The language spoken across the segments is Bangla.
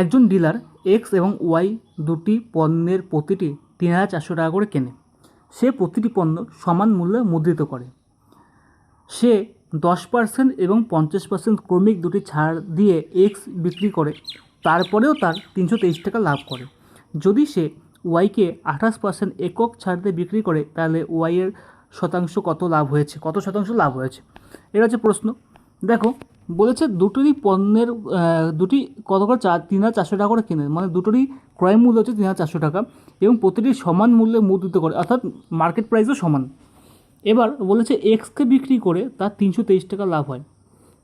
একজন ডিলার এক্স এবং ওয়াই দুটি পণ্যের প্রতিটি 3,400 টাকা করে কেনে। সে প্রতিটি পণ্য সমান মূল্যে মুদ্রিত করে। সে 10% এবং 50% ক্রমিক দুটি ছাড় দিয়ে এক্স বিক্রি করে, তারপরেও তার 323 টাকা লাভ করে। যদি সে ওয়াইকে 28% একক ছাড় দিয়ে বিক্রি করে, তাহলে ওয়াইয়ের শতাংশ কত শতাংশ লাভ হয়েছে? এটা হচ্ছে প্রশ্ন। দেখো, বলেছে দুটোরই পণ্যের দুটি কত করে 3,400 টাকা করে কেনে, মানে দুটোরই ক্রয় মূল্য হচ্ছে 3,400 টাকা এবং প্রতিটি সমান মূল্যে মুদ্রিত করে, অর্থাৎ মার্কেট প্রাইসও সমান। এবার বলেছে এক্সকে বিক্রি করে তার 323 টাকা লাভ হয়।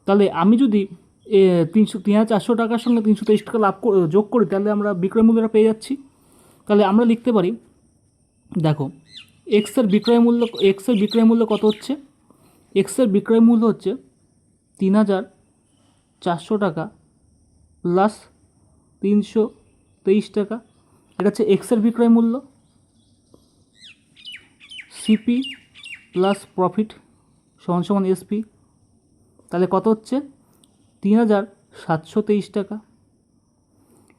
তাহলে আমি যদি 3,400 টাকার সঙ্গে 323 টাকা যোগ করি, তাহলে আমরা বিক্রয় মূল্যটা পেয়ে যাচ্ছি। তাহলে আমরা লিখতে পারি, দেখো এক্সের বিক্রয় মূল্য কত হচ্ছে? এক্সের বিক্রয় মূল্য হচ্ছে 3,400 টাকা প্লাস 323 টাকা। এটা হচ্ছে এক্সের বিক্রয় মূল্য। সিপি প্লাস প্রফিট সমান সমান এসপি। তাহলে কত হচ্ছে? 3,723 টাকা।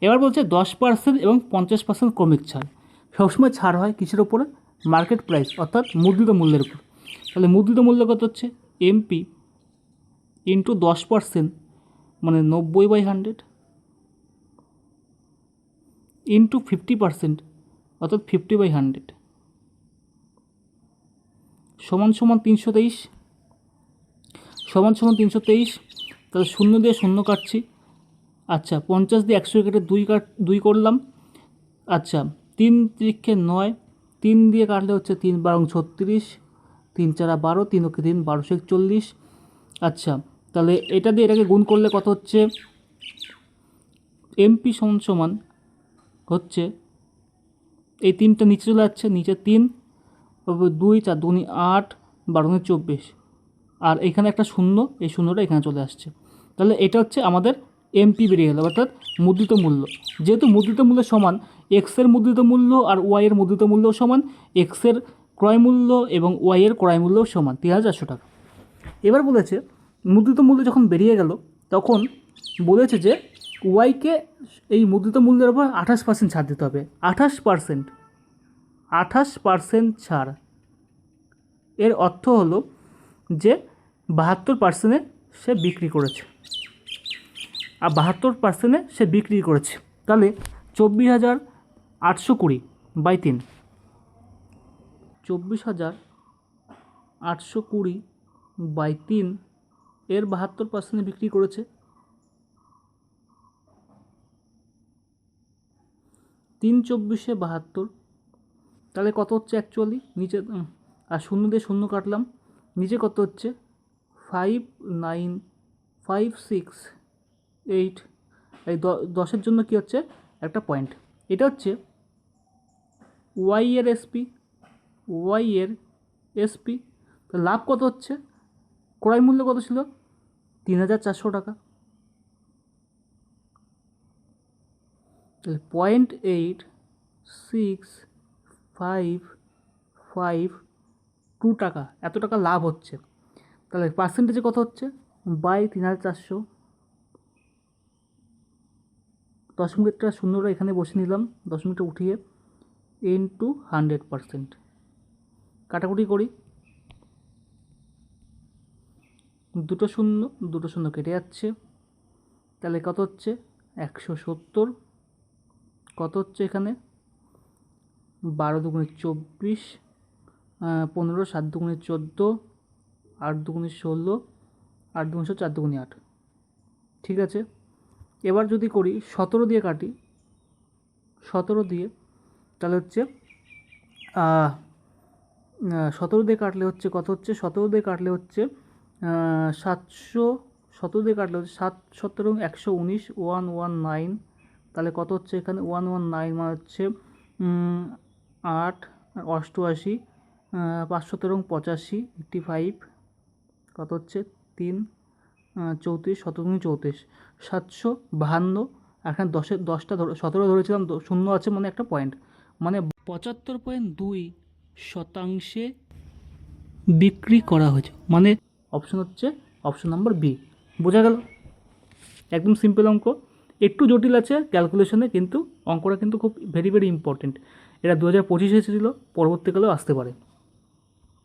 এবার বলছে 10% এবং 50% ক্রমিক ছাড়। সবসময় ছাড় হয় কিসের ওপরে? মার্কেট প্রাইস, অর্থাৎ মুদ্রিত মূল্যের উপর। তাহলে মুদ্রিত মূল্য কত হচ্ছে? এমপি ইন্টু 10% মানে 90/100 ইন্টু 50% অর্থাৎ 50/100 সমান সমান 323 তাহলে 0 দিয়ে 0 কাটছি। আচ্ছা, 50 দিয়ে 100 কেটে 2 করলাম। আচ্ছা, 3 × 9, 3 দিয়ে কাটলে হচ্ছে 3 × 36, 3 × 4 = 12, 3 × 3 = 1241। আচ্ছা, তাহলে এটা দিয়ে এটাকে গুণ করলে কত হচ্ছে? এমপি সমান সমান হচ্ছে, এই 3টা নিচে চলে যাচ্ছে, নিচে 3, 2 4 2 8, 12 24, আর এখানে একটা শূন্য, এই শূন্যটা এখানে চলে আসছে। তাহলে এটা হচ্ছে আমাদের এমপি বেরিয়ে গেল, অর্থাৎ মুদ্রিত মূল্য। যেহেতু মুদ্রিত মূল্য সমান, এক্সের মুদ্রিত মূল্য আর ওয়াইয়ের মুদ্রিত মূল্যও সমান, এক্সের ক্রয় মূল্য এবং ওয়াইয়ের ক্রয় মূল্যও সমান 3,400 টাকা। এবার বলেছে মুদ্রিত মূল্য যখন বেরিয়ে গেল, তখন বলেছে যে ওয়াইকে এই মুদ্রিত মূল্যের উপর 28% ছাড় দিতে হবে। 28% ছাড়, এর অর্থ হলো যে 72% সে বিক্রি করেছে, আর 72% সে বিক্রি করেছে। তাহলে 24,820/3, 24,820/3 এর 72% বিক্রি করেছে। 3 × 24 = 72। তাহলে কত হচ্ছে অ্যাকচুয়ালি? নিচে আর 0 দিয়ে 0 কাটলাম, নিচে কত হচ্ছে? 59568। এই 10-এর জন্য কি হচ্ছে? একটা পয়েন্ট। এটা হচ্ছে ওয়াই এর এসপি। তো লাভ কত হচ্ছে? ক্রয় মূল্য কত ছিল? 3,400 টাকা। তাহলে 0.8655 টাকা, এত টাকা লাভ হচ্ছে। তাহলে পার্সেন্টেজে কত হচ্ছে? বাই 3,400, দশমিকটা শূন্যটা এখানে বসে নিলাম, দশমিকটা উঠিয়ে ইন্টু 100%। কাটাকুটি করি, দুটো শূন্য কেটে যাচ্ছে। তাহলে কত হচ্ছে? 170। কত হচ্ছে এখানে? 12 × 2 = 24, 15, 7 × 2 = 14, 8 × 2 = 16, 8 × 2 = 4 × 2 = 8। ঠিক আছে, এবার যদি করি 17 দিয়ে কাটি, 17 দিয়ে, তাহলে হচ্ছে 17 দিয়ে কাটলে হচ্ছে কত হচ্ছে? 17 দিয়ে কাটলে হচ্ছে 700, 17 দিয়ে কাটলে হচ্ছে 7 17 119, 119। তাহলে কত হচ্ছে এখানে? 119 মানে হচ্ছে 8 88, 517 85, 85। কত হচ্ছে? 3 34, 17 × 34, 752। এখানে 10টা 17 ধরেছিলাম, শূন্য আছে মানে একটা পয়েন্ট, মানে 75.2% বিক্রি করা হয়েছে। মানে অপশন হচ্ছে অপশন নাম্বার বি। বোঝা গেল? একদম সিম্পল অঙ্ক। একটু জটিল আছে ক্যালকুলেশনে, কিন্তু অঙ্কটা কিন্তু খুব ভেরি ভেরি ইম্পর্টেন্ট। এটা 2025 এসেছিলো, পরবর্তীকালেও আসতে পারে।